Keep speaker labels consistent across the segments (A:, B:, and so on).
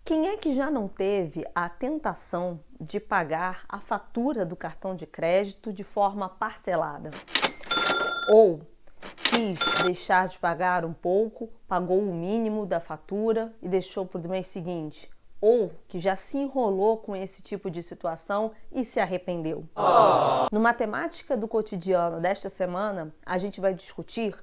A: Quem é que já não teve a tentação de pagar a fatura do cartão de crédito de forma parcelada? Ou quis deixar de pagar um pouco, pagou o mínimo da fatura e deixou para o mês seguinte? Ou que já se enrolou com esse tipo de situação e se arrependeu? No Matemática do Cotidiano desta semana, a gente vai discutir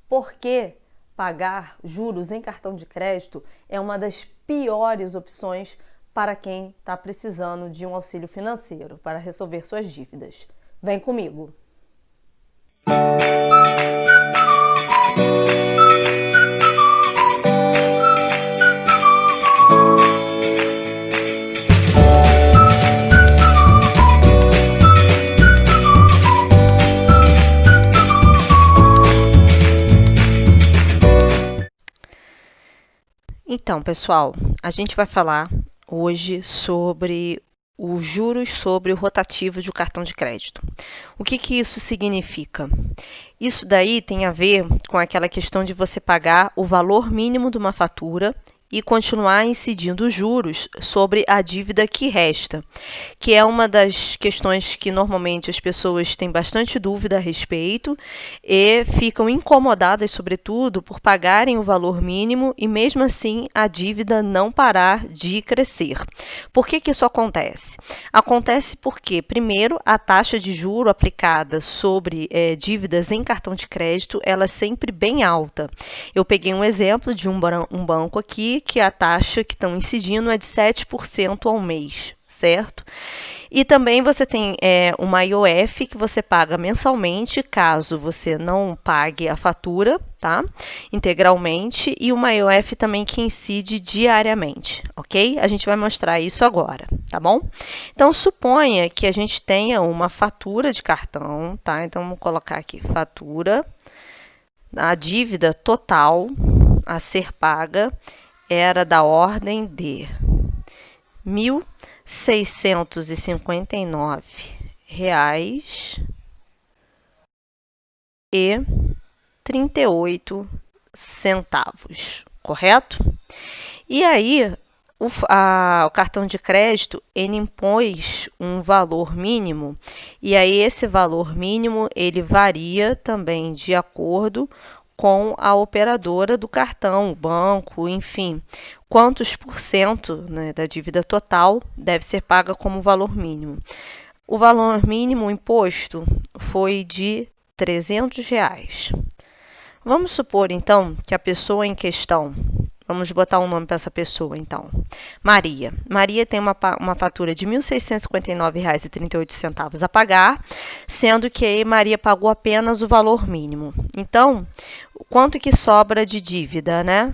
A: por que pagar juros em cartão de crédito é uma das piores opções para quem está precisando de um auxílio financeiro para resolver suas dívidas. Vem comigo!
B: Então, pessoal, a gente vai falar hoje sobre os juros sobre o rotativo de um cartão de crédito. O que isso significa? Isso daí tem a ver com aquela questão de você pagar o valor mínimo de uma fatura e continuar incidindo juros sobre a dívida que resta, que é uma das questões que normalmente as pessoas têm bastante dúvida a respeito e ficam incomodadas, sobretudo, por pagarem o valor mínimo e mesmo assim a dívida não parar de crescer. Por que isso acontece? Acontece porque, primeiro, a taxa de juro aplicada sobre dívidas em cartão de crédito, ela é sempre bem alta. Eu peguei um exemplo de um banco aqui que a taxa que estão incidindo é de 7% ao mês, certo? E também você tem uma IOF que você paga mensalmente, caso você não pague a fatura, tá? Integralmente, e uma IOF também que incide diariamente, ok? A gente vai mostrar isso agora, tá bom? Então, suponha que a gente tenha uma fatura de cartão, tá? Então, vamos colocar aqui, fatura. A dívida total a ser paga era da ordem de R$ 1.659,38, correto? E aí, o cartão de crédito ele impôs um valor mínimo, e aí esse valor mínimo ele varia também de acordo com a operadora do cartão, o banco, enfim, quantos por cento, né, da dívida total deve ser paga como valor mínimo. O valor mínimo imposto foi de R$ 300. Vamos supor, então, que a pessoa em questão, vamos botar um nome para essa pessoa, então, Maria. Maria tem uma fatura de R$ 1.659,38 a pagar, sendo que Maria pagou apenas o valor mínimo. Então, quanto que sobra de dívida, né?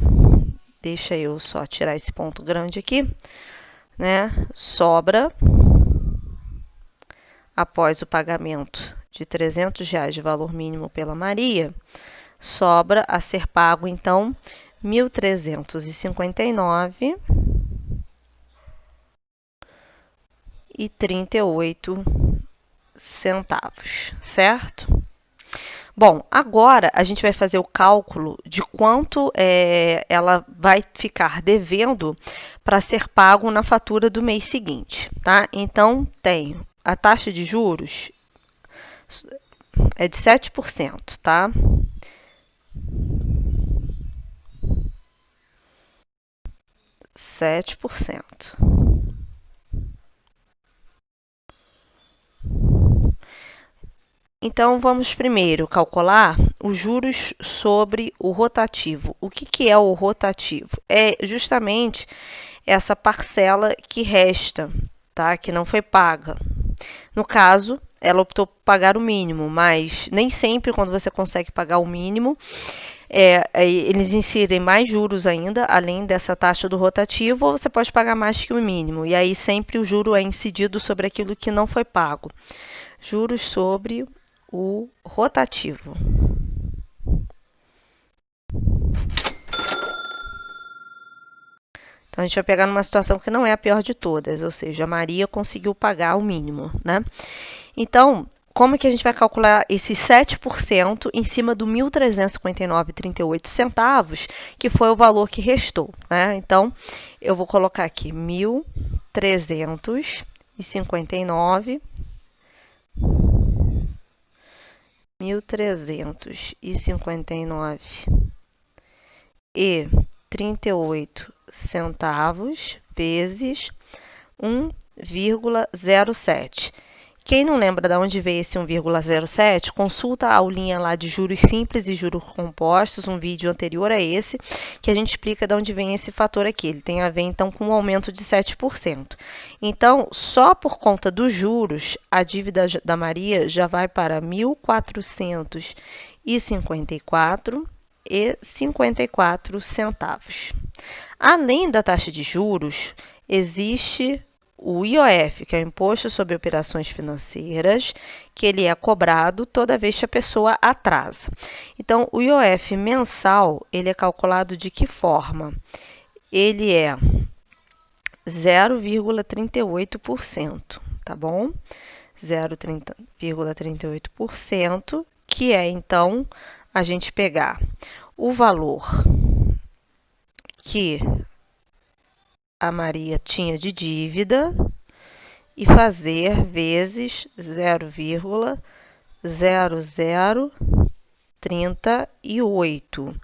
B: Deixa eu só tirar esse ponto grande aqui, né? Sobra, após o pagamento de R$ 300 de valor mínimo pela Maria, sobra a ser pago, então, R$ 1.359,38, certo? Bom, agora a gente vai fazer o cálculo de quanto ela vai ficar devendo para ser pago na fatura do mês seguinte, tá? Então, tem a taxa de juros é de 7%, tá? 7%. Então, vamos primeiro calcular os juros sobre o rotativo. O que é o rotativo? É justamente essa parcela que resta, tá? Que não foi paga. No caso, ela optou por pagar o mínimo, mas nem sempre quando você consegue pagar o mínimo, eles inserem mais juros ainda, além dessa taxa do rotativo, ou você pode pagar mais que o mínimo. E aí sempre o juro é incidido sobre aquilo que não foi pago. Juros sobre o rotativo. Então, a gente vai pegar numa situação que não é a pior de todas, ou seja, a Maria conseguiu pagar o mínimo, né? Então, como que a gente vai calcular esses 7% em cima do 1.359,38 centavos, que foi o valor que restou, né? Então, eu vou colocar aqui 1.359 e 38 centavos vezes 1,07. Quem não lembra de onde veio esse 1,07, consulta a aulinha lá de juros simples e juros compostos, um vídeo anterior a esse, que a gente explica de onde vem esse fator aqui. Ele tem a ver, então, com um aumento de 7%. Então, só por conta dos juros, a dívida da Maria já vai para 1.454,54 centavos. Além da taxa de juros, existe o IOF, que é o Imposto sobre Operações Financeiras, que ele é cobrado toda vez que a pessoa atrasa. Então, o IOF mensal, ele é calculado de que forma? Ele é 0,38%, tá bom? 0,38%, que é, então, a gente pegar o valor que a Maria tinha de dívida e fazer vezes 0,0038.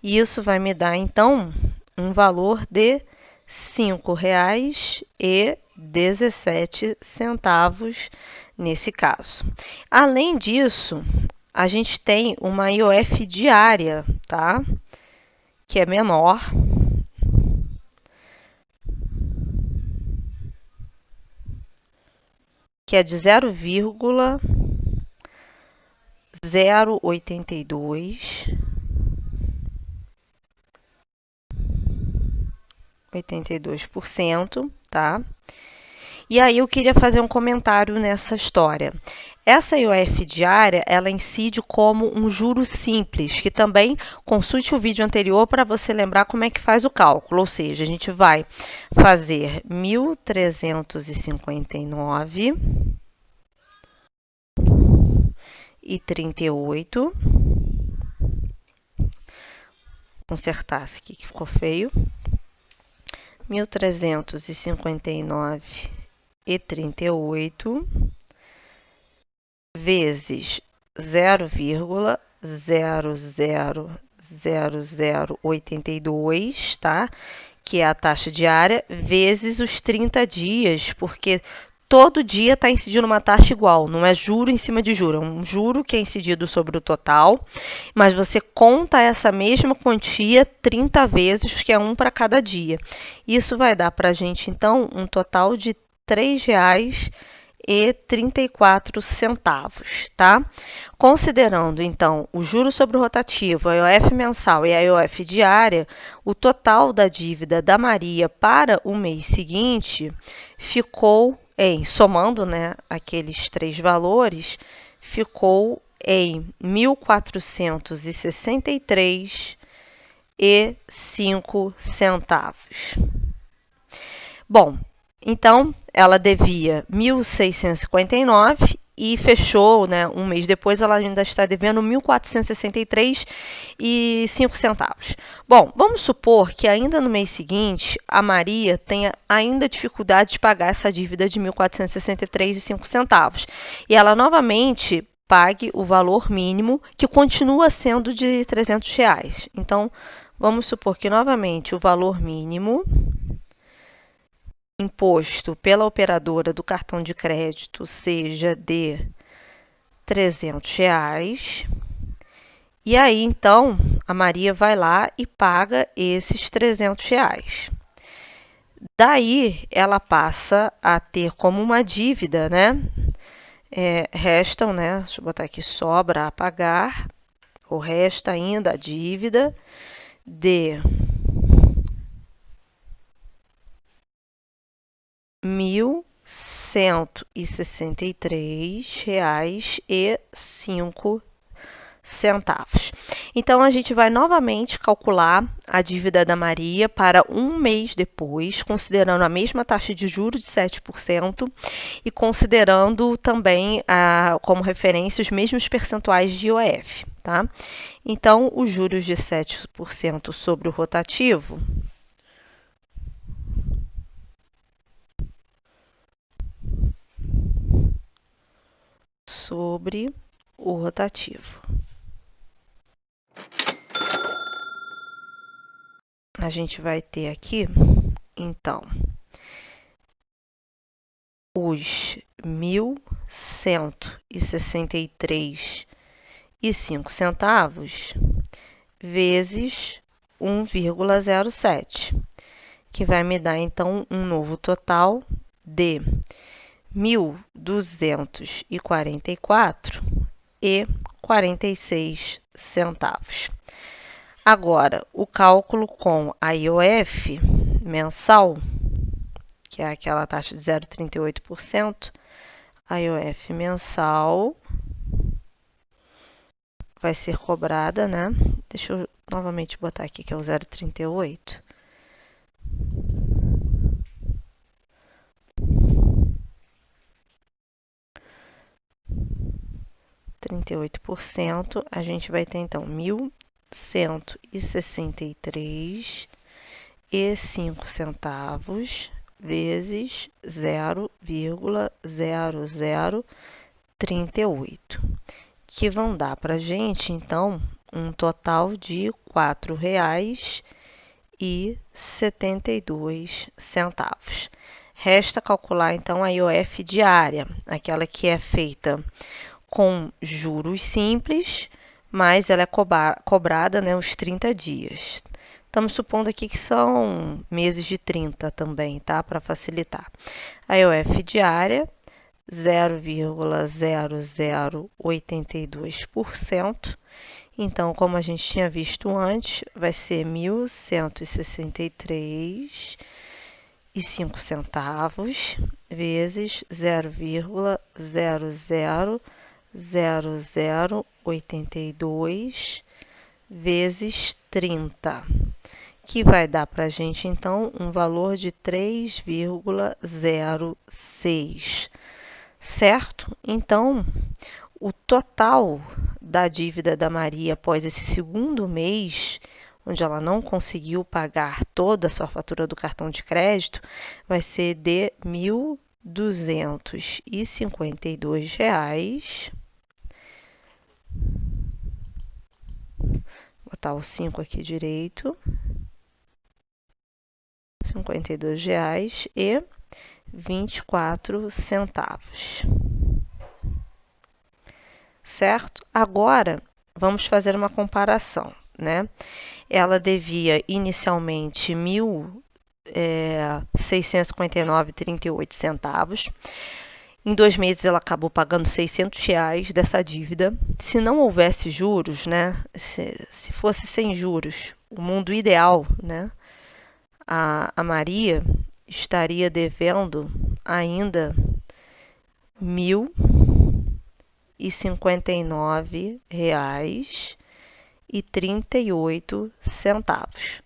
B: Isso vai me dar, então, um valor de R$ 5,17 nesse caso. Além disso, a gente tem uma IOF diária, tá? Que é menor. Que é de 0,082%, tá? E aí eu queria fazer um comentário nessa história. Essa IOF diária, ela incide como um juro simples, que também consulte o vídeo anterior para você lembrar como é que faz o cálculo. Ou seja, a gente vai fazer 1.359,38. Consertar isso aqui que ficou feio. 1.359,38 vezes 0,000082, tá? Que é a taxa diária, vezes os 30 dias, porque todo dia está incidindo uma taxa igual, não é juro em cima de juro, é um juro que é incidido sobre o total, mas você conta essa mesma quantia 30 vezes, que é um para cada dia. Isso vai dar para a gente, então, um total de R$ 3,34, tá? Considerando, então, o juro sobre o rotativo, a IOF mensal e a IOF diária, o total da dívida da Maria para o mês seguinte ficou somando, né, aqueles três valores, ficou em R$ 1.463,05. Bom, então ela devia 1.659 e fechou, né, um mês depois, ela ainda está devendo 1.463,05. Bom, vamos supor que ainda no mês seguinte a Maria tenha ainda dificuldade de pagar essa dívida de 1.463,05 e ela novamente pague o valor mínimo, que continua sendo de R$ 300. Então, vamos supor que novamente o valor mínimo imposto pela operadora do cartão de crédito seja de R$ 300. E aí, então, a Maria vai lá e paga esses R$ 300. Daí, ela passa a ter como uma dívida, né? Restam, né? Deixa eu botar aqui, sobra a pagar, ou resta ainda a dívida de R$ 1.163,05. centavos. Então, a gente vai novamente calcular a dívida da Maria para um mês depois, considerando a mesma taxa de juros de 7% e considerando também como referência os mesmos percentuais de IOF. Tá? Então, os juros de 7% sobre o rotativo sobre o rotativo. A gente vai ter aqui, então, os 1.163,05 vezes 1,07, que vai me dar, então, um novo total de 1.244,46. Agora, o cálculo com a IOF mensal, que é aquela taxa de 0,38%, a IOF mensal vai ser cobrada, né? Deixa eu novamente botar aqui que é o 0,38. 38%, a gente vai ter então 1.163,05 vezes 0,0038, que vão dar para a gente, então, um total de R$ 4,72. Resta calcular, então, a IOF diária, aquela que é feita com juros simples, mas ela é cobrada, né, os 30 dias. Estamos supondo aqui que são meses de 30 também, tá? Para facilitar. A IOF diária, 0,0082%. Então, como a gente tinha visto antes, vai ser 1.163,05 vezes 0,000082 vezes 30, que vai dar para a gente, então, um valor de 3,06, certo? Então, o total da dívida da Maria após esse segundo mês, onde ela não conseguiu pagar toda a sua fatura do cartão de crédito, vai ser de R$ 1.252. Vou botar o 5 aqui direito. R$ 52,24. Certo? Agora, vamos fazer uma comparação, né? Ela devia inicialmente R$ 1.659,38. Em 2 meses, ela acabou pagando R$ 600 dessa dívida. Se não houvesse juros, né? Se fosse sem juros, o mundo ideal, né? A Maria estaria devendo ainda R$ 1.059,38.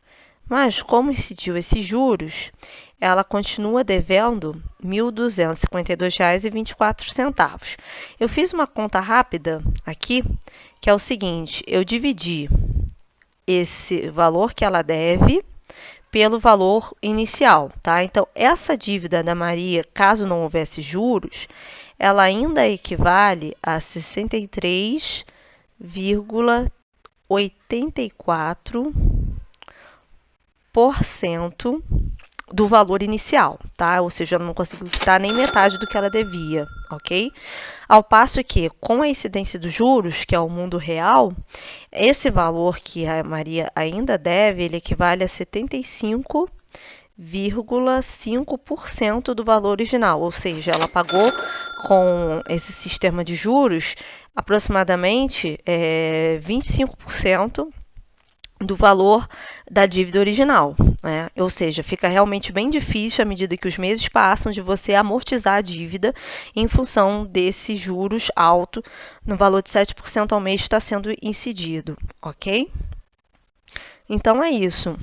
B: Mas, como incidiu esses juros, ela continua devendo R$ 1.252,24. Eu fiz uma conta rápida aqui, que é o seguinte: eu dividi esse valor que ela deve pelo valor inicial, tá? Então, essa dívida da Maria, caso não houvesse juros, ela ainda equivale a 63,84% do valor inicial, tá? Ou seja, ela não conseguiu quitar nem metade do que ela devia, ok? Ao passo que, com a incidência dos juros, que é o mundo real, esse valor que a Maria ainda deve, ele equivale a 75,5% do valor original, ou seja, ela pagou com esse sistema de juros aproximadamente 25% do valor da dívida original, né? Ou seja, fica realmente bem difícil à medida que os meses passam de você amortizar a dívida em função desses juros altos no valor de 7% ao mês que está sendo incidido, ok? Então é isso.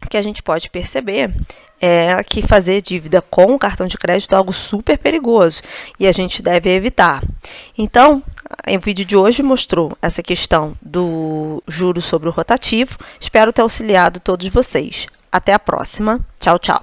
B: O que a gente pode perceber é que fazer dívida com o cartão de crédito é algo super perigoso e a gente deve evitar. Então, o vídeo de hoje mostrou essa questão do juro sobre o rotativo. Espero ter auxiliado todos vocês. Até a próxima. Tchau, tchau.